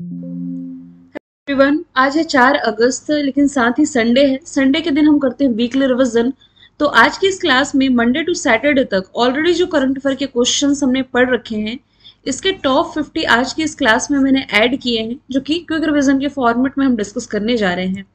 Everyone, आज है 4 अगस्त, लेकिन साथ ही संडे है। संडे के दिन हम करते हैं वीकली रिवीजन। तो आज की इस क्लास में मंडे टू सैटरडे तक ऑलरेडी जो करंट अफेयर के क्वेश्चंस हमने पढ़ रखे हैं, इसके टॉप 50 आज की इस क्लास में मैंने ऐड किए हैं, जो कि क्विक रिवीजन के फॉर्मेट में हम डिस्कस करने जा रहे हैं।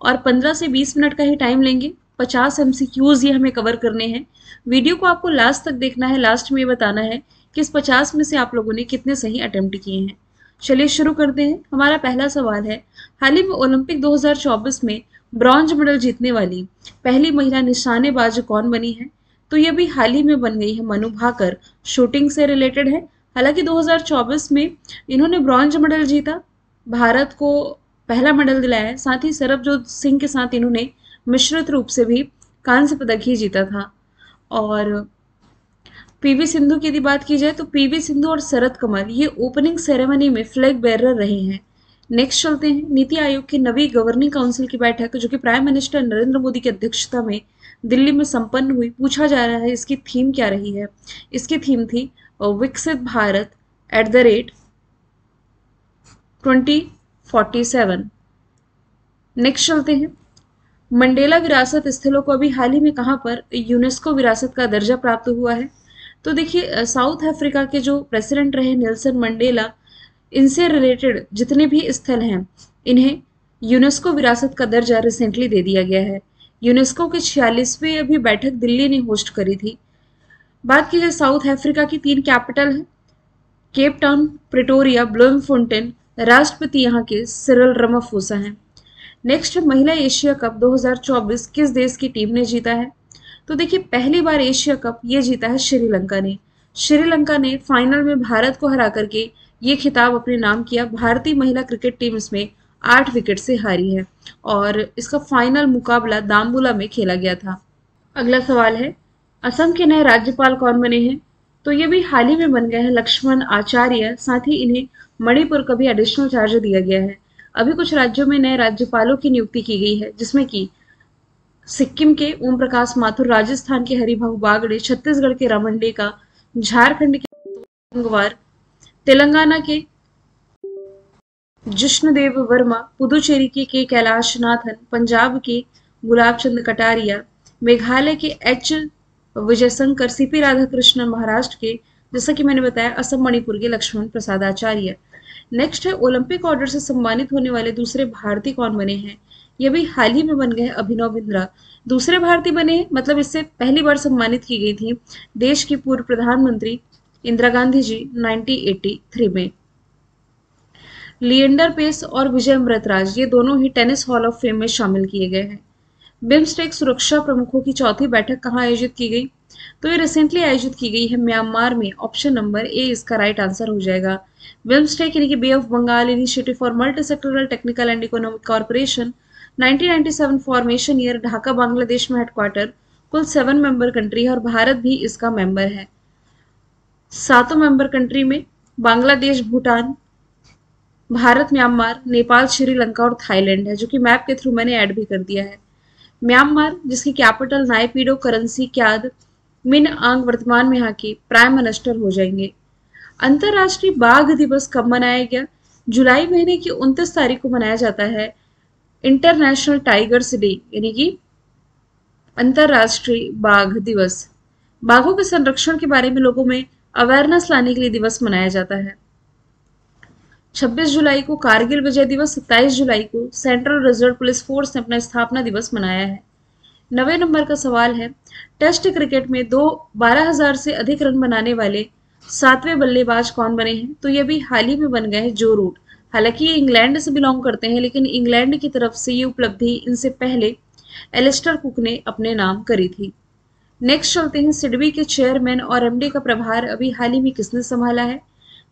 और 15 से 20 मिनट का ही टाइम लेंगे। 50 एमसीक्यूज ये हमें कवर करने हैं। वीडियो को आपको लास्ट तक देखना है। लास्ट में ये बताना है कि इस 50 में से आप लोगों ने कितने सही अटेम्प्ट किए हैं। चलिए शुरू करते हैं। हमारा पहला सवाल है, हाल ही में ओलंपिक 2024 में ब्रॉन्ज मेडल जीतने वाली पहली महिला निशानेबाज कौन बनी है? तो ये भी हाल ही में बन गई है मनु भाकर। शूटिंग से रिलेटेड है। हालांकि 2024 में इन्होंने ब्रॉन्ज मेडल जीता, भारत को पहला मेडल दिलाया है। साथ ही सरबजोत सिंह के साथ इन्होंने मिश्रित रूप से भी कांस्य पदक ही जीता था। और पीवी सिंधु की यदि बात की जाए तो पीवी सिंधु और शरत कमल ये ओपनिंग सेरेमनी में फ्लैग बेरर रहे हैं। नेक्स्ट चलते हैं। नीति आयोग की नवी गवर्निंग काउंसिल की बैठक जो कि प्राइम मिनिस्टर नरेंद्र मोदी की अध्यक्षता में दिल्ली में संपन्न हुई। पूछा जा रहा है इसकी थीम क्या रही है? इसकी थीम थी विकसित भारत @ 2047। नेक्स्ट चलते हैं। मंडेला विरासत स्थलों को अभी हाल ही में कहाँ पर यूनेस्को विरासत का दर्जा प्राप्त हुआ है? तो देखिए, साउथ अफ्रीका के जो प्रेसिडेंट रहे नेल्सन मंडेला, इनसे रिलेटेड जितने भी स्थल हैं, इन्हें यूनेस्को विरासत का दर्जा रिसेंटली दे दिया गया है। यूनेस्को की 46वीं अभी बैठक दिल्ली ने होस्ट करी थी। बात की जाए साउथ अफ्रीका की 3 कैपिटल है, केप टाउन, प्रिटोरिया, ब्लूमफोंटेन। राष्ट्रपति यहाँ के सिरिल रामाफोसा हैं। नेक्स्ट है, महिला एशिया कप 2024 किस देश की टीम ने जीता है? तो देखिए, पहली बार एशिया कप ये जीता है श्रीलंका ने। श्रीलंका ने फाइनल में भारत को हरा करके ये खिताब अपने नाम किया। भारतीय महिला क्रिकेट टीम इसमें 8 विकेट से हारी है और इसका फाइनल मुकाबला दाम्बुला में खेला गया था। अगला सवाल है, असम के नए राज्यपाल कौन बने हैं? तो ये भी हाल ही में बन गए हैं लक्ष्मण आचार्य। साथ ही इन्हें मणिपुर का भी एडिशनल चार्ज दिया गया है। अभी कुछ राज्यों में नए राज्यपालों की नियुक्ति की गई है, जिसमें कि सिक्किम के ओम प्रकाश माथुर, राजस्थान के हरिभाऊ बागड़े, छत्तीसगढ़ के रामंडेका, झारखंड के गंगवार, तेलंगाना के जिष्णुदेव वर्मा, पुदुचेरी के कैलाश नाथन, पंजाब के गुलाब चंद कटारिया, मेघालय के एच विजयशंकर, सीपी राधाकृष्णन, महाराष्ट्र के, जैसा कि मैंने बताया, असम मणिपुर के लक्ष्मण प्रसाद आचार्य। नेक्स्ट है, ओलंपिक ऑर्डर से सम्मानित होने वाले दूसरे भारतीय कौन बने हैं? ये भी हाल ही में बन गए अभिनव बिंद्रा। दूसरे भारतीय बने हैं, मतलब इससे पहली बार सम्मानित की गई थी देश की पूर्व प्रधानमंत्री इंदिरा गांधी जी 1983 में। लिएंडर पेस और विजय अमृतराज ये दोनों ही टेनिस हॉल ऑफ फेम में शामिल किए गए हैं। बिम्स्टेक सुरक्षा प्रमुखों की चौथी बैठक कहाँ आयोजित की गई? तो ये रिसेंटली आयोजित की गई है म्यांमार में। ऑप्शन नंबर ए इसका राइट आंसर हो जाएगा। बिम्स्टेक यानी कि bay of Bengal initiative for multi sectoral technical and economic corporation 1997 formation year, Dhaka Bangladesh में हेडक्वार्टर। कुल 7 मेंबर कंट्री है और भारत भी इसका मेंबर है। 7 मेंबर कंट्री में बांग्लादेश, भूटान, भारत, म्यांमार, नेपाल, श्रीलंका और थाईलैंड है, जो कि मैप के थ्रू मैंने ऐड भी कर दिया है। म्यांमार, जिसकी कैपिटल नायपीडो, करेंसी क्याद मिन आंग वर्तमान में यहाँ के प्राइम मिनिस्टर हो जाएंगे। अंतर्राष्ट्रीय बाघ दिवस कब मनाया गया? जुलाई महीने की 29 तारीख को मनाया जाता है इंटरनेशनल टाइगर्स डे, यानी कि अंतर्राष्ट्रीय बाघ दिवस। बाघों के संरक्षण के बारे में लोगों में अवेयरनेस लाने के लिए दिवस मनाया जाता है। 26 जुलाई को कारगिल विजय दिवस, 27 जुलाई को सेंट्रल रिजर्व पुलिस फोर्स ने अपना स्थापना दिवस मनाया है। 9वें नंबर का सवाल है, टेस्ट क्रिकेट में 12,000 से अधिक रन बनाने वाले 7वें बल्लेबाज कौन बने हैं? तो ये भी हाल ही में बन गए हैं जो रूट। हालांकि ये इंग्लैंड से बिलोंग करते हैं, लेकिन इंग्लैंड की तरफ से ये उपलब्धि इनसे पहले एलिस्टर कुक ने अपने नाम करी थी। नेक्स्ट चलते हैं, सिडबी के चेयरमैन और एमडी का प्रभार अभी हाल ही में किसने संभाला है?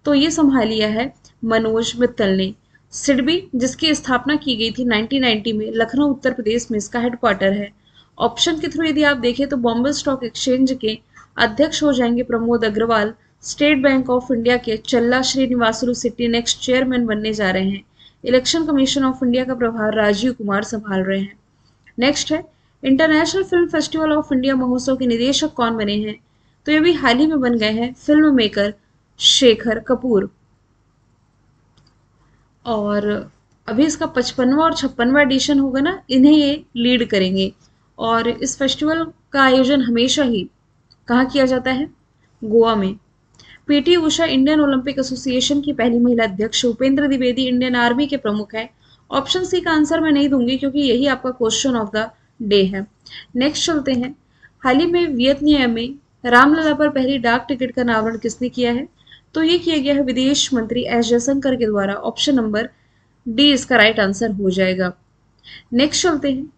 तो ये संभाल लिया है मनोज मित्तल ने। सिडबी, जिसकी स्थापना की गई थी 1990 में, लखनऊ उत्तर प्रदेश में इसका हेडक्वार्टर है। ऑप्शन के थ्रू यदि आप देखें तो बॉम्बे स्टॉक एक्सचेंज के अध्यक्ष हो जाएंगे प्रमोद अग्रवाल। स्टेट बैंक ऑफ इंडिया के Challa Srinivasulu city next chairman बनने जा रहे हैं। इलेक्शन कमीशन ऑफ इंडिया का प्रभार राजीव कुमार संभाल रहे हैं। नेक्स्ट है, international film festival of India महोत्सव के निदेशक कौन बने हैं? तो ये भी हाल ही में बन गए हैं फिल्म मेकर शेखर कपूर। और अभी इसका 55वां और 56वां एडिशन होगा ना, इन्हें ये लीड करेंगे। और इस फेस्टिवल का आयोजन हमेशा ही कहाँ किया जाता है? गोवा में। PT Usha Indian Olympic association की पहली महिला अध्यक्ष, उपेंद्र द्विवेदी इंडियन आर्मी के प्रमुख है। ऑप्शन सी का आंसर मैं नहीं दूंगी क्योंकि यही आपका क्वेश्चन ऑफ द डे है। नेक्स्ट चलते हैं। हाल ही में वियतनाम में रामलला पर पहली डाक टिकट का अनावरण किसने किया है? तो ये किया गया है विदेश मंत्री एस जयशंकर के द्वारा। ऑप्शन नंबर डी इसका राइट आंसर हो जाएगा। नेक्स्ट चलते हैं।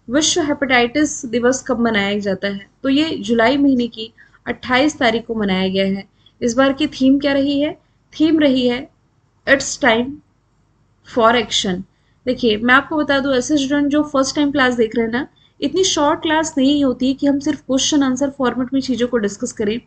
विश्व हेपेटाइटिस दिवस कब मनाया जाता है? तो ये जुलाई महीने की 28 तारीख को मनाया गया है। इस बार की थीम क्या रही है? थीम रही है इट्स टाइम फॉर एक्शन। देखिए मैं आपको बता दूं, ऐसे स्टूडेंट जो फर्स्ट टाइम क्लास देख रहे हैं ना, इतनी शॉर्ट क्लास नहीं होती है कि हम सिर्फ क्वेश्चन आंसर फॉर्मेट में चीज़ों को डिस्कस करें।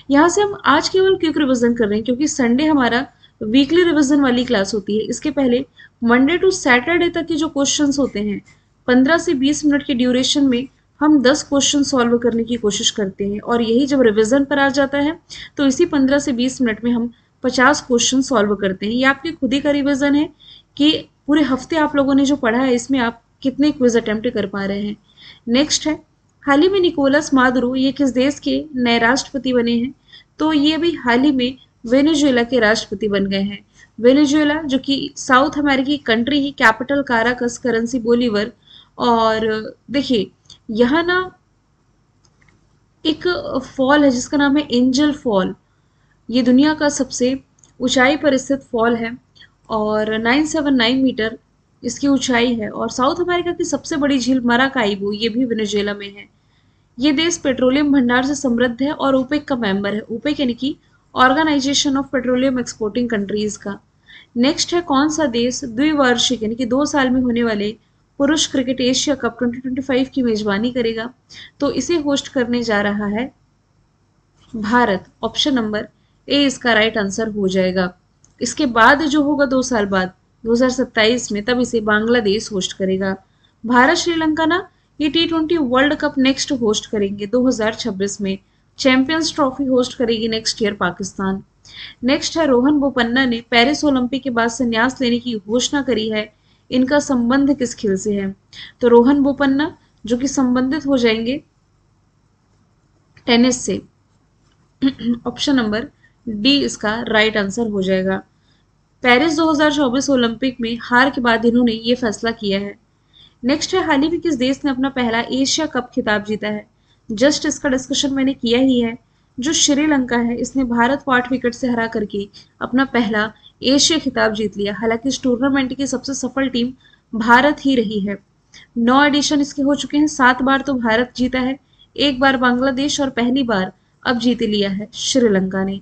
यहाँ से हम आज केवल क्विक रिवीजन कर रहे हैं क्योंकि संडे हमारा वीकली रिवीजन वाली क्लास होती है। इसके पहले मंडे टू सैटरडे तक के जो क्वेश्चंस होते हैं 15 से 20 मिनट के ड्यूरेशन में हम 10 क्वेश्चन सॉल्व करने की कोशिश करते हैं, और यही जब रिवीजन पर आ जाता है तो इसी 15 से 20 मिनट में हम 50 क्वेश्चन सॉल्व करते हैं। ये आपकी खुद ही का रिवीजन है कि पूरे हफ्ते आप लोगों ने जो पढ़ा है इसमें आप कितने क्विज अटेम्प्ट कर पा रहे हैं। नेक्स्ट है, हाल ही में निकोलस मादुरो ये किस देश के नए राष्ट्रपति बने हैं? तो ये भी हाल ही में वेनेजुएला के राष्ट्रपति बन गए हैं। वेनेजुएला जो कि साउथ अमेरिकी कंट्री ही, कैपिटल काराकस, करेंसी बोलीवर। और देखिए यहाँ ना एक फॉल है जिसका नाम है एंजल फॉल। ये दुनिया का सबसे ऊंचाई पर स्थित फॉल है और 979 मीटर इसकी ऊंचाई है। और साउथ अमेरिका की सबसे बड़ी झील मराकाइबो ये भी वेनेजुएला में है। ये देश पेट्रोलियम भंडार से समृद्ध है और ओपेक का मेंबर है। ओपेक यानी कि organisation of petroleum exporting countries का। नेक्स्ट है, कौन सा देश द्विवार्षिक यानी कि 2 साल में होने वाले पुरुष क्रिकेट एशिया कप 2025 की मेजबानी करेगा? तो इसे होस्ट करने जा रहा है भारत। ऑप्शन नंबर ए इसका राइट आंसर हो जाएगा। इसके बाद जो होगा 2 साल बाद 2027 में, तब इसे बांग्लादेश होस्ट करेगा। भारत श्रीलंका ना ये T20 world cup next host करेंगे 2026 में। चैंपियंस ट्रॉफी होस्ट करेगी नेक्स्ट ईयर पाकिस्तान। नेक्स्ट है, रोहन बोपन्ना ने पेरिस ओलंपिक के बाद संन्यास लेने की घोषणा करी है। इनका संबंध किस खेल से है? तो रोहन बोपन्ना जो कि संबंधित हो जाएंगे टेनिस से। ऑप्शन नंबर डी इसका राइट आंसर हो जाएगा। पेरिस 2024 ओलंपिक में हार के बाद इन्होंने ये फैसला किया है। नेक्स्ट है, हाल ही में किस देश ने अपना पहला एशिया कप खिताब जीता है? जस्ट इसका डिस्कशन मैंने किया ही है। जो श्रीलंका है इसने भारत को 8 विकेट से हरा करके अपना पहला एशिया खिताब जीत लिया। हालांकि इस टूर्नामेंट की सबसे सफल टीम भारत ही रही है। 9 एडिशन इसके हो चुके हैं। 7 बार तो भारत जीता है, 1 बार बांग्लादेश और पहली बार अब जीत लिया है श्रीलंका ने।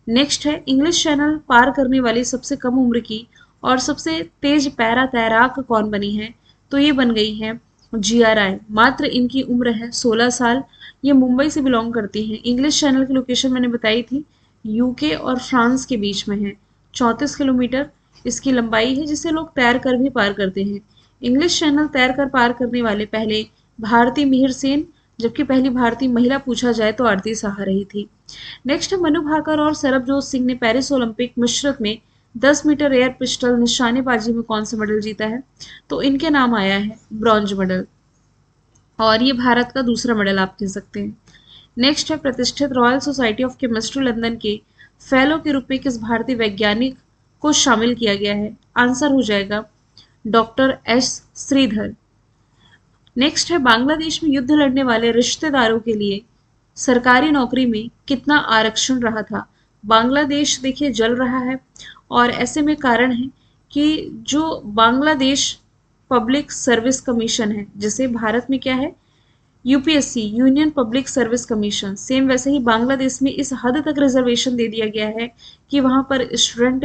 नेक्स्ट है, इंग्लिश चैनल पार करने वाली सबसे कम उम्र की और सबसे तेज पैरा तैराक कौन बनी है? तो ये बन गई है GRI। मात्र इनकी उम्र है 16 साल। ये मुंबई से बिलोंग करती हैं। इंग्लिश चैनल की लोकेशन मैंने बताई थी, यूके और फ्रांस के बीच में है। 34 किलोमीटर इसकी लंबाई है जिसे लोग तैर कर भी पार करते हैं। इंग्लिश चैनल तैर कर पार करने वाले पहले भारतीय मिहिर सेन, जबकि पहली भारतीय महिला पूछा जाए तो आरती साहा रही थी। नेक्स्ट है, मनु भाकर और सरबजोत सिंह ने पेरिस ओलंपिक मिश्रत में 10 मीटर एयर पिस्टल निशानेबाजी में कौन सा मेडल जीता है? तो इनके नाम आया है ब्रॉन्ज मेडल, और ये भारत का दूसरा मेडल आप कह सकते हैं। नेक्स्ट है, प्रतिष्ठित royal society of chemistry London के फेलो के रूप में किस भारतीय वैज्ञानिक को शामिल किया गया है? आंसर हो जाएगा डॉक्टर एस श्रीधर। नेक्स्ट है, बांग्लादेश में युद्ध लड़ने वाले रिश्तेदारों के लिए सरकारी नौकरी में कितना आरक्षण रहा था? बांग्लादेश देखिए जल रहा है और ऐसे में कारण है कि जो बांग्लादेश पब्लिक सर्विस कमीशन है, जिसे भारत में क्या है UPSC, union public service commission, same वैसे ही बांग्लादेश में इस हद तक रिजर्वेशन दे दिया गया है कि वहां पर स्टूडेंट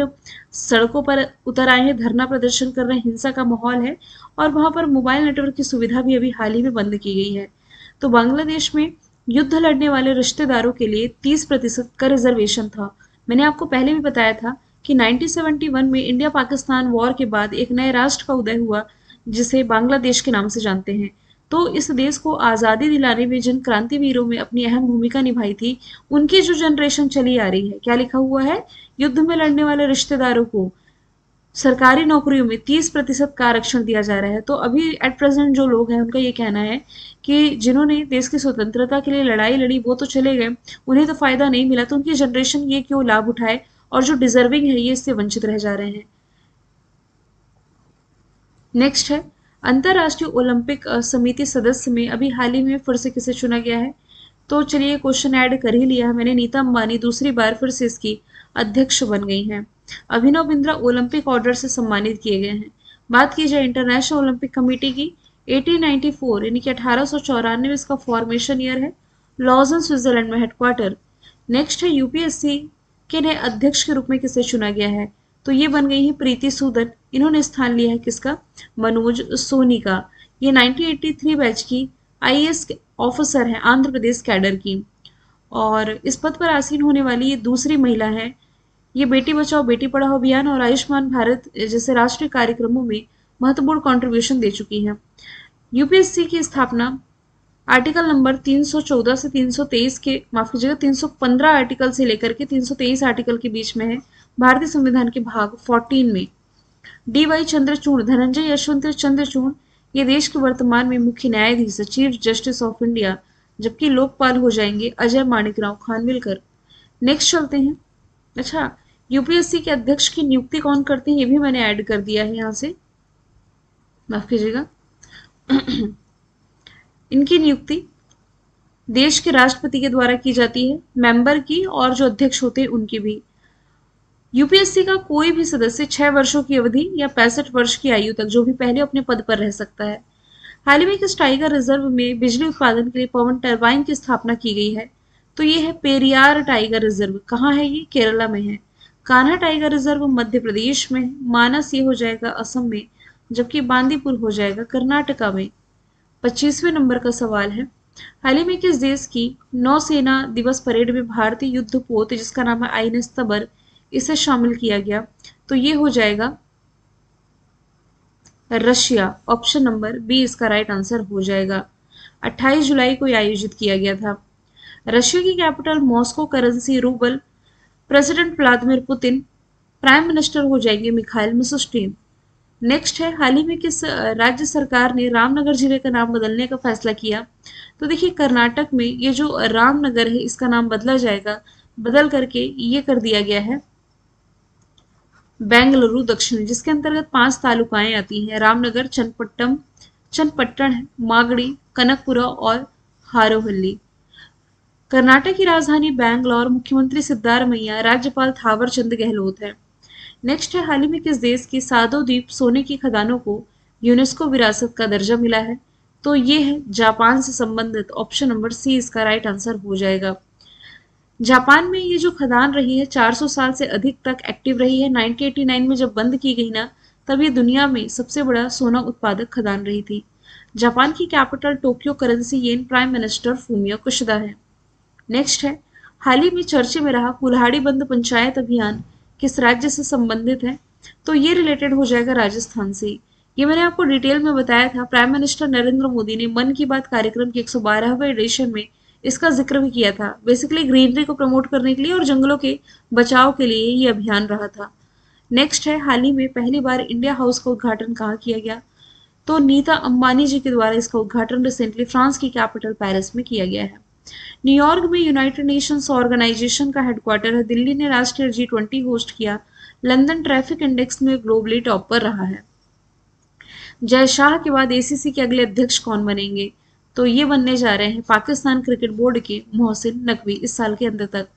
सड़कों पर उतर आए हैं, धरना प्रदर्शन कर रहे हैं, हिंसा का माहौल है और वहां पर मोबाइल नेटवर्क की सुविधा भी अभी हाल ही में बंद की गई है। तो बांग्लादेश में युद्ध लड़ने वाले रिश्तेदारों के लिए 30% का रिजर्वेशन था। मैंने आपको पहले भी बताया था कि 1971 में इंडिया पाकिस्तान वॉर के बाद एक नए राष्ट्र का उदय हुआ जिसे बांग्लादेश के नाम से जानते हैं। तो इस देश को आज़ादी दिलाने में जिन क्रांतिवीरों में अपनी अहम भूमिका निभाई थी, उनकी जो जनरेशन चली आ रही है, क्या लिखा हुआ है? युद्ध में लड़ने वाले रिश्तेदारों को सरकारी नौकरियों में 30% का आरक्षण दिया जा रहा है। तो अभी एट प्रेजेंट जो लोग हैं उनका ये कहना है कि जिन्होंने देश की स्वतंत्रता के लिए लड़ाई लड़ी वो तो चले गए, उन्हें तो फायदा नहीं मिला, तो उनकी जनरेशन ये क्यों लाभ उठाए, और जो डिजर्विंग है ये इससे वंचित रह जा रहे हैं। नेक्स्ट है अंतर्राष्ट्रीय ओलंपिक समिति सदस्य में अभी हाल ही में फिर से किसे चुना गया है। तो चलिए क्वेश्चन ऐड कर ही लिया है मैंने, नीता अंबानी दूसरी बार फिर से इसकी अध्यक्ष बन गई हैं। अभिनव बिंद्रा ओलंपिक ऑर्डर से सम्मानित किए गए हैं। बात की जाए इंटरनेशनल ओलंपिक कमेटी की, 1894 यानी कि 1894 में इसका फॉर्मेशन ईयर है। लॉजन स्विट्जरलैंड में हेडक्वार्टर। नेक्स्ट है यूपीएससी के नए अध्यक्ष के रूप में किसे चुना गया है। तो ये बन गई है प्रीति सूदन। इन्होंने स्थान लिया है किसका, मनोज सोनी का। ये 1983 बैच की आईएएस ऑफिसर है आंध्र प्रदेश कैडर की, और इस पद पर आसीन होने वाली ये दूसरी महिला है। ये बेटी बचाओ बेटी पढ़ाओ अभियान और आयुष्मान भारत जैसे राष्ट्रीय कार्यक्रमों में महत्वपूर्ण कंट्रीब्यूशन दे चुकी है। यूपीएससी की स्थापना आर्टिकल नंबर 314 से 323 के, माफ कीजिएगा 315 आर्टिकल से लेकर के 323 आर्टिकल के बीच में है, भारतीय संविधान के भाग 14 में। डी वाई चंद्रचूड़, धनंजय यशवंत चंद्रचूड़, ये देश के वर्तमान में मुख्य न्यायाधीश है, चीफ जस्टिस ऑफ इंडिया, जबकि लोकपाल हो जाएंगे अजय माणिकराव खानविलकर। नेक्स्ट चलते हैं। अच्छा, यूपीएससी के अध्यक्ष की नियुक्ति कौन करते हैं ये भी मैंने ऐड कर दिया है यहाँ से, माफ कीजिएगा। इनकी नियुक्ति देश के राष्ट्रपति के द्वारा की जाती है, मेंबर की और जो अध्यक्ष होते हैं उनकी भी। यूपीएससी का कोई भी सदस्य 6 वर्षों की अवधि या 65 वर्ष की आयु तक जो भी पहले अपने पद पर रह सकता है। हाल ही में किस टाइगर रिजर्व में बिजली उत्पादन के लिए पवन टरबाइन की स्थापना की गई है। तो ये है पेरियार टाइगर रिजर्व। कहाँ है ये, केरला में है। कान्हा टाइगर रिजर्व मध्य प्रदेश में, मानस ये हो जाएगा असम में, जबकि बांदीपुर हो जाएगा कर्नाटका में। 25वें नंबर का सवाल है, हाल ही में किस देश की नौसेना दिवस परेड में भारतीय युद्धपोत जिसका नाम है आईएनएस तबर, इसे शामिल किया गया। तो ये हो जाएगा रशिया। ऑप्शन नंबर बी इसका राइट आंसर हो जाएगा। 28 जुलाई को आयोजित किया गया था। रशिया की capital Moscow, currency rouble, president Vladimir Putin, prime minister हो जाएंगे मिखाइल मिशुस्टिन। नेक्स्ट है, हाल ही में किस राज्य सरकार ने रामनगर जिले का नाम बदलने का फैसला किया। तो देखिए कर्नाटक में ये जो रामनगर है इसका नाम बदला जाएगा, बदल करके ये कर दिया गया है बेंगलुरु दक्षिण, जिसके अंतर्गत 5 तालुकाएं आती हैं, रामनगर, चन्नपट्टण, मागड़ी, कनकपुरा और हारोहल्ली। कर्नाटक की राजधानी बैंगलोर, मुख्यमंत्री सिद्धारमैया, राज्यपाल थावर चंद गहलोत है। नेक्स्ट है, हाल ही में किस देश की सादो द्वीप सोने की खदानों को यूनेस्को विरासत का दर्जा मिला है। तो ये है जापान से संबंधित। ऑप्शन नंबर सी इसका राइट आंसर हो जाएगा। जापान में ये जो खदान रही है 400 साल से अधिक तक एक्टिव रही है। 1989 में जब बंद की गई ना, तब ये दुनिया में सबसे बड़ा सोना उत्पादक खदान रही थी। जापान की capital Tokyo, currency yen, prime minister Fumio Kishida है। नेक्स्ट है, हाल ही में चर्चे में रहा कुल्हाड़ी बंद पंचायत अभियान किस राज्य से संबंधित है। तो ये रिलेटेड हो जाएगा राजस्थान से। ये मैंने आपको डिटेल में बताया था। प्राइम मिनिस्टर नरेंद्र मोदी ने मन की बात कार्यक्रम के 112वें एडिशन में इसका जिक्र भी किया था। बेसिकली ग्रीनरी को प्रमोट करने के लिए और जंगलों के बचाव के लिए ये अभियान रहा था। नेक्स्ट है, हाल ही में पहली बार इंडिया हाउस का उद्घाटन कहाँ किया गया। तो नीता अंबानी जी के द्वारा इसका उद्घाटन रिसेंटली फ्रांस की कैपिटल पेरिस में किया गया है। न्यूयॉर्क में यूनाइटेड नेशंस ऑर्गेनाइजेशन का हेडक्वार्टर है। दिल्ली ने राष्ट्रीय G20 होस्ट किया। लंदन ट्रैफिक इंडेक्स में ग्लोबली टॉप पर रहा है। जय शाह के बाद एसीसी के अगले अध्यक्ष कौन बनेंगे। तो ये बनने जा रहे हैं पाकिस्तान क्रिकेट बोर्ड के मोहसिन नकवी इस साल के अंत तक।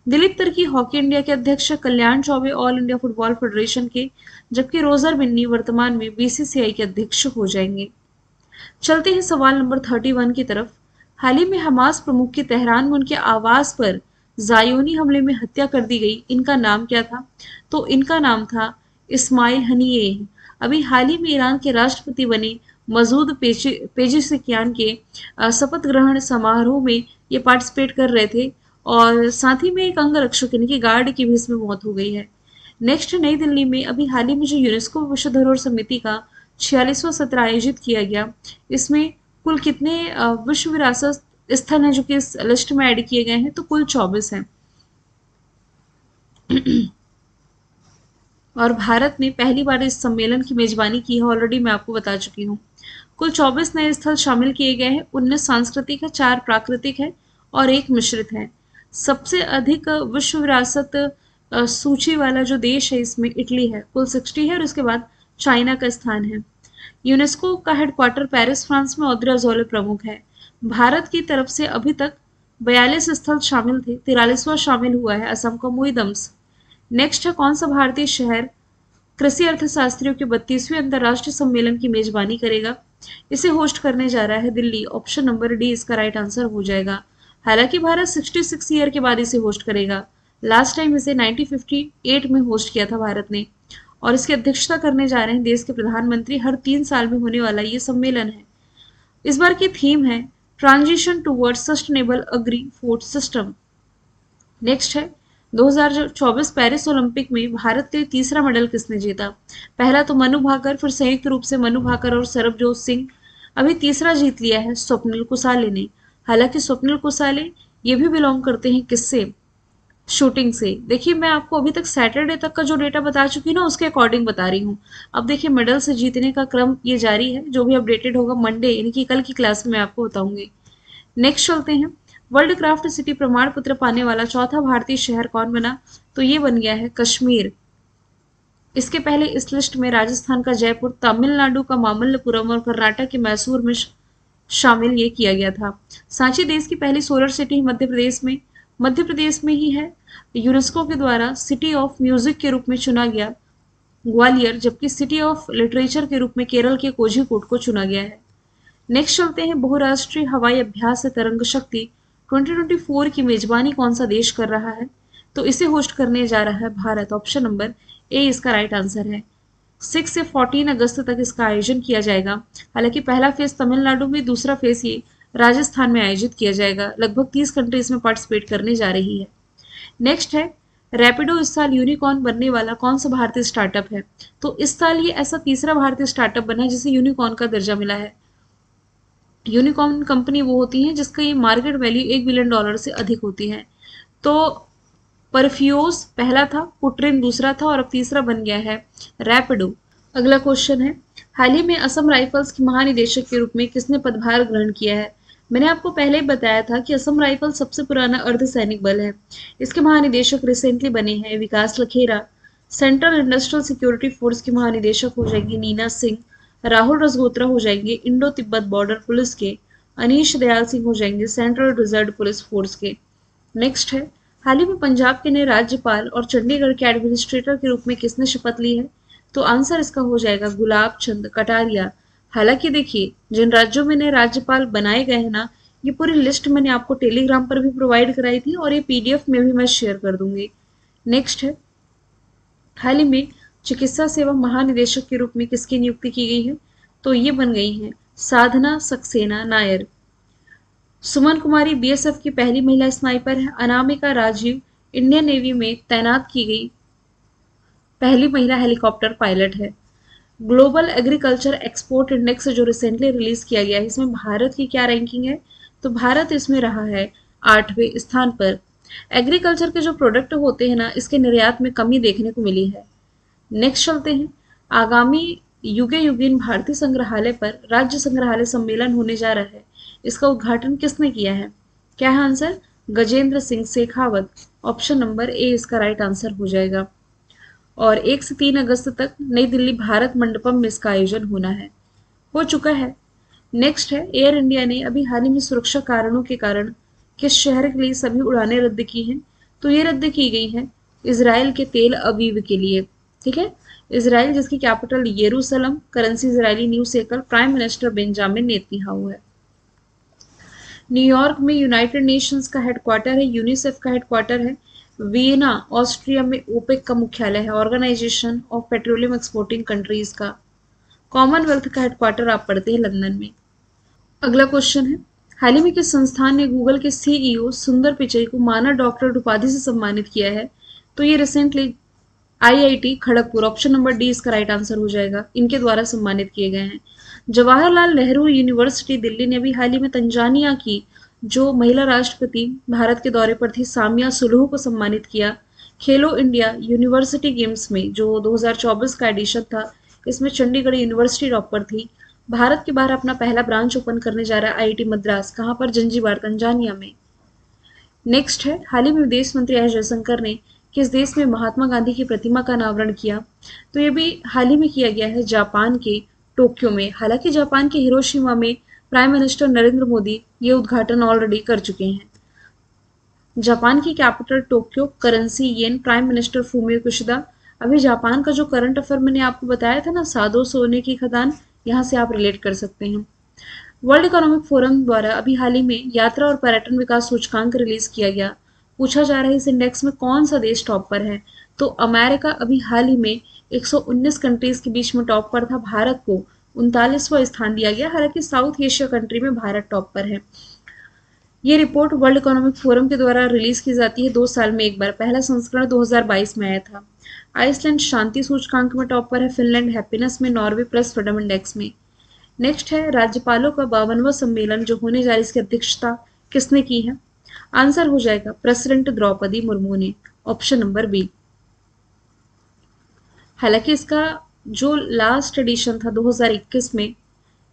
दिलीप तिर्की हॉकी इंडिया के अध्यक्ष, Kalyan Chaubey all India football federation के, जबकि रोजर बिन्नी वर्तमान में बीसीसीआई के अध्यक्ष हो जाएंगे। चलते हैं सवाल नंबर 31 की तरफ। हाल ही में हमास प्रमुख की तेहरान में उनके आवास पर जायोनी हमले में हत्या कर दी गई, इनका नाम क्या था। तो इनका नाम था इस्माइल हनीयेह। अभी हाल ही में ईरान के राष्ट्रपति बने मसूद पेजेशकियान के शपथ ग्रहण समारोह में ये पार्टिसिपेट कर रहे थे, और साथ ही में एक अंगरक्षक यानी कि गार्ड की भी इसमें मौत हो गई है। नेक्स्ट, नई दिल्ली में अभी हाल ही में जो यूनेस्को विश्व धरोहर समिति का 46वां सत्र आयोजित किया गया, इसमें कुल कितने विश्व विरासत स्थल हैं जो कि इस लिस्ट में ऐड किए गए हैं। तो कुल 24 हैं। और भारत ने पहली बार इस सम्मेलन की मेजबानी की है, ऑलरेडी मैं आपको बता चुकी हूँ। कुल 24 नए स्थल शामिल किए गए हैं, 19 सांस्कृतिक है, 4 प्राकृतिक है और 1 मिश्रित है। सबसे अधिक विश्व विरासत सूची वाला जो देश है इसमें इटली है, कुल 60 है, और इसके बाद चाइना का स्थान है। यूनेस्को का हेडक्वार्टर पेरिस फ्रांस में औद्रे अज़ौले प्रमुख है। भारत की तरफ से अभी तक 42 स्थल शामिल थे, 43वां शामिल हुआ है असम का मोईदम्स। नेक्स्ट है, कौन सा भारतीय शहर कृषि अर्थशास्त्रियों के 32वें अंतर्राष्ट्रीय सम्मेलन की मेजबानी करेगा? इसे होस्ट करने जा रहा है दिल्ली। ऑप्शन नंबर डी इसका राइट आंसर हो जाएगा। हालांकि भारत 66 ईयर के बाद इसे होस्ट करेगा। लास्ट टाइम इसे 1958 में होस्ट किया था भारत ने, और इसकी अध्यक्षता करने जा रहे हैं देश के प्रधानमंत्री। हर 3 साल में होने वाला ये सम्मेलन है। इस बार की थीम है transition towards sustainable agri food system. Next है, 2024 पेरिस ओलंपिक में भारत के तीसरा मेडल किसने जीता? पहला तो मनु भाकर, फिर संयुक्त रूप से मनु भाकर और सरबजोत सिंह। अभी तीसरा जीत लिया है स्वप्निल कुसाले ने। हालांकि स्वप्निल कुसाले ये भी बिलोंग करते हैं किससे? शूटिंग से। देखिए, मैं आपको अभी तक सैटरडे तक का जो डेटा बता चुकी हूँ ना, उसके अकॉर्डिंग बता रही हूँ। अब देखिए, मेडल से जीतने का क्रम ये जारी है। जो भी अपडेटेड होगा मंडे यानी कि कल की क्लास में आपको बताऊंगी। नेक्स्ट चलते हैं, वर्ल्ड क्राफ्ट सिटी प्रमाण पत्र पाने वाला चौथा भारतीय शहर कौन बना? तो ये बन गया है कश्मीर। इसके पहले इस लिस्ट में राजस्थान का जयपुर, तमिलनाडु का मामल्लपुरम और कर्नाटक के मैसूर में शामिल ये किया गया था। सांची देश की पहली सोलर सिटी मध्य प्रदेश में ही है। यूनेस्को के द्वारा सिटी ऑफ म्यूजिक के रूप में चुना गया ग्वालियर, जबकि सिटी ऑफ लिटरेचर के रूप में केरल के कोझिकोड को चुना गया है। नेक्स्ट चलते हैं, बहुराष्ट्रीय हवाई अभ्यास से तरंग शक्ति 2024 की मेजबानी कौन सा देश कर रहा है? तो इसे होस्ट करने जा रहा है भारत। ऑप्शन नंबर ए इसका राइट आंसर है। 6 से 14 अगस्त तक इसका आयोजन किया जाएगा। हालांकि पहला फेज तमिलनाडु में, दूसरा फेज ये राजस्थान में आयोजित किया जाएगा। लगभग 30 कंट्री इसमें पार्टिसिपेट करने जा रही है। नेक्स्ट है, रैपिडो इस साल यूनिकॉर्न बनने वाला कौन सा भारतीय स्टार्टअप है? तो इस साल ये ऐसा तीसरा भारतीय स्टार्टअप बना है जिसे यूनिकॉर्न का दर्जा मिला है। यूनिकॉर्न कंपनी वो होती है जिसका ये मार्केट वैल्यू $1 बिलियन से अधिक होती है। तो परफ्यूज पहला था, पुट्रिन दूसरा था, और अब तीसरा बन गया है रैपिडो। अगला क्वेश्चन है, हाल ही में असम राइफल्स के महानिदेशक के रूप में किसने पदभार ग्रहण किया है? मैंने आपको पहले ही बताया था कि असम राइफल सबसे पुराना अर्धसैनिक बल है। इसके महानिदेशक रिसेंटली बने हैं Vikas Lakhera. Central industrial security force की महानिदेशक हो जाएंगी नीना सिंह। राहुल रजगोत्रा हो जाएंगे इंडो तिब्बत बॉर्डर पुलिस के। अनीश दयाल सिंह हो जाएंगे सेंट्रल रिजर्व पुलिस फोर्स के। नेक्स्ट है, हाल ही में पंजाब के नए राज्यपाल और चंडीगढ़ के एडमिनिस्ट्रेटर के रूप में किसने शपथ ली है? तो आंसर इसका हो जाएगा गुलाब चंद कटारिया। हालांकि देखिए, जिन राज्यों में नए राज्यपाल बनाए गए हैं ना, ये पूरी लिस्ट मैंने आपको टेलीग्राम पर भी प्रोवाइड कराई थी और ये पीडीएफ में भी मैं शेयर कर दूंगी। नेक्स्ट है, हाल ही में चिकित्सा सेवा महानिदेशक के रूप में किसकी नियुक्ति की गई है? तो ये बन गई है साधना सक्सेना नायर। सुमन कुमारी बीएसएफ की पहली महिला स्नाइपर है। अनामिका राजीव इंडियन नेवी में तैनात की गई पहली महिला हेलीकॉप्टर पायलट है। ग्लोबल एग्रीकल्चर एक्सपोर्ट इंडेक्स जो रिसेंटली रिलीज किया गया है, इसमें भारत की क्या रैंकिंग है? तो भारत इसमें रहा है 8वें स्थान पर। एग्रीकल्चर के जो प्रोडक्ट होते हैं ना, इसके निर्यात में कमी देखने को मिली है। नेक्स्ट चलते हैं, आगामी युगे युगीन भारतीय संग्रहालय पर राज्य संग्रहालय सम्मेलन होने जा रहा है। इसका उद्घाटन किसने किया है? क्या है answer? Gajendra Singh Shekhawat. Option number A इसका राइट आंसर हो जाएगा। और 1 से 3 अगस्त तक नई दिल्ली भारत मंडपम में इसका आयोजन होना है, हो चुका है। नेक्स्ट है, एयर इंडिया ने अभी हाल ही में सुरक्षा कारणों के कारण किस शहर के लिए सभी उड़ानें रद्द की हैं? तो ये रद्द की गई है इजराइल के तेल अवीव के लिए। ठीक है, इजराइल जिसकी कैपिटल यरूशलेम, currency Israeli new shekel, prime minister Benjamin Netanyahu है। न्यूयॉर्क में यूनाइटेड नेशंस का हेडक्वार्टर है। यूनिसेफ का हेडक्वार्टर है। वियना ऑस्ट्रिया में ओपेक का मुख्यालय है, organisation of petroleum exporting countries का। कॉमनवेल्थ का हेडक्वार्टर आप पढ़ते हैं लंदन में। अगला क्वेश्चन है, हाल ही में किस संस्थान ने गूगल के सीईओ सुंदर पिचई को मानद डॉक्टरेट उपाधि से सम्मानित किया है? तो ये recently IIT Kharagpur. Option number D इसका राइट आंसर हो जाएगा। इनके द्वारा सम्मानित किए गए हैं। जवाहरलाल नेहरू यूनिवर्सिटी दिल्ली ने अभी हाल ही में तंजानिया की जो महिला राष्ट्रपति भारत के दौरे पर थी सामिया सुलुहु को सम्मानित किया। खेलो इंडिया यूनिवर्सिटी गेम्स में जो 2024 का एडिशन था, इसमें चंडीगढ़ यूनिवर्सिटी टॉपर थी। भारत के बाहर अपना पहला ब्रांच ओपन करने जा रहा है आईआईटी मद्रास, कहाँ पर? जंजीबार, तंजानिया में। नेक्स्ट है, हाल ही में विदेश मंत्री एस जयशंकर ने किस देश में महात्मा गांधी की प्रतिमा का अनावरण किया? तो ये भी हाल ही में किया गया है, जापान के टोक्यो में। हालांकि जापान के हिरोशिमा में प्राइम मिनिस्टर नरेंद्र मोदी ये उद्घाटन ऑलरेडी कर चुके हैं। जापान की capital Tokyo, currency yen, prime minister Fumio Kishida. अभी जापान का जो करंट अफेयर मैंने आपको बताया था ना, सादो सोने की खदान, यहाँ से आप रिलेट कर सकते हैं। वर्ल्ड इकोनॉमिक फोरम द्वारा अभी हाल ही में यात्रा और पर्यटन विकास सूचकांक रिलीज किया गया। पूछा जा रहा है इस इंडेक्स में कौन सा देश टॉप पर है? तो अमेरिका अभी हाल ही में 119 कंट्रीज के बीच में टॉप पर था। भारत को 39वां स्थान दिया गया। हालांकि साउथ एशिया कंट्री में भारत टॉप पर है। ये रिपोर्ट वर्ल्ड इकोनॉमिक फोरम के द्वारा रिलीज की जाती है 2 साल में एक बार। पहला संस्करण 2022 में आया था। आइसलैंड शांति सूचकांक में टॉप पर है, फिनलैंड हैप्पीनेस में, नॉर्वे प्रेस फ्रीडम इंडेक्स में। नेक्स्ट है, राज्यपालों का 52वां सम्मेलन जो होने जा रही, इसकी अध्यक्षता किसने की है? आंसर हो जाएगा प्रेसिडेंट द्रौपदी मुर्मू ने, ऑप्शन नंबर बी। हालांकि इसका जो लास्ट एडिशन था 2021 में,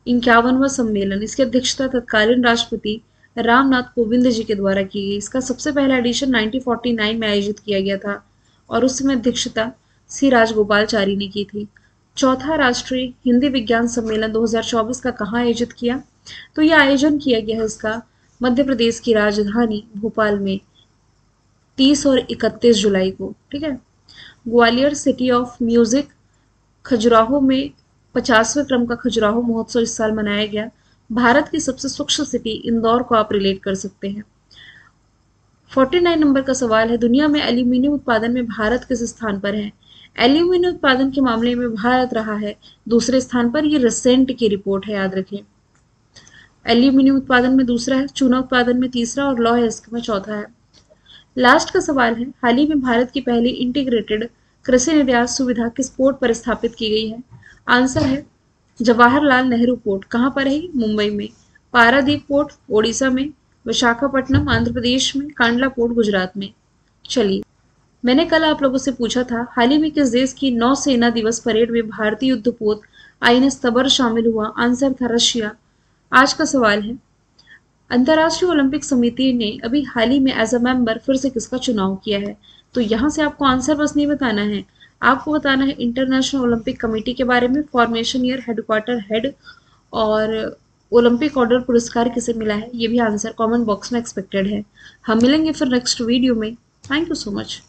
51वां सम्मेलन, इसकी अध्यक्षता तत्कालीन राष्ट्रपति रामनाथ कोविंद जी के द्वारा की गई। इसका सबसे पहला एडिशन 1949 में आयोजित किया गया था और उस समय अध्यक्षता सी राजगोपालचारी ने की थी। चौथा राष्ट्रीय हिंदी विज्ञान सम्मेलन 2024 का कहाँ आयोजित किया? तो यह आयोजन किया गया है इसका मध्य प्रदेश की राजधानी भोपाल में 30 और 31 जुलाई को। ठीक है। Gwalior city of music, Khajuraho में 50वें क्रम का खजुराहो महोत्सव इस साल मनाया गया। भारत की सबसे स्वच्छ सिटी इंदौर को आप रिलेट कर सकते हैं। 49 नंबर का सवाल है, दुनिया में एल्यूमिनियम उत्पादन में भारत किस स्थान पर है? एल्यूमिनियम उत्पादन के मामले में भारत रहा है दूसरे स्थान पर। ये रिसेंट की रिपोर्ट है, याद रखें। एल्यूमिनियम उत्पादन में दूसरा है, चूना उत्पादन में तीसरा और लौह अयस्क में चौथा है। लास्ट का सवाल है, हाल ही में भारत की पहली इंटीग्रेटेड कृषि निर्यात सुविधा किस पोर्ट पर स्थापित की गई है? आंसर है जवाहरलाल नेहरू पोर्ट। कहाँ पर है? मुंबई में। पारादीप पोर्ट ओडिशा में, विशाखापट्टनम आंध्र प्रदेश में, कांडला पोर्ट गुजरात में। चलिए, मैंने कल आप लोगों से पूछा था हाल ही में किस देश की नौसेना दिवस परेड में भारतीय युद्धपोत आईएनएस तबर शामिल हुआ? आंसर था रशिया। आज का सवाल है, अंतर्राष्ट्रीय ओलंपिक समिति ने अभी हाल ही में एज अ मेंबर फिर से किसका चुनाव किया है? तो यहाँ से आपको आंसर बस नहीं बताना है, आपको बताना है इंटरनेशनल ओलंपिक कमेटी के बारे में, फॉर्मेशन ईयर, हेडक्वार्टर हेड और ओलंपिक ऑर्डर पुरस्कार किसे मिला है। ये भी आंसर कमेंट बॉक्स में एक्सपेक्टेड है। हम मिलेंगे फिर नेक्स्ट वीडियो में। Thank you so much.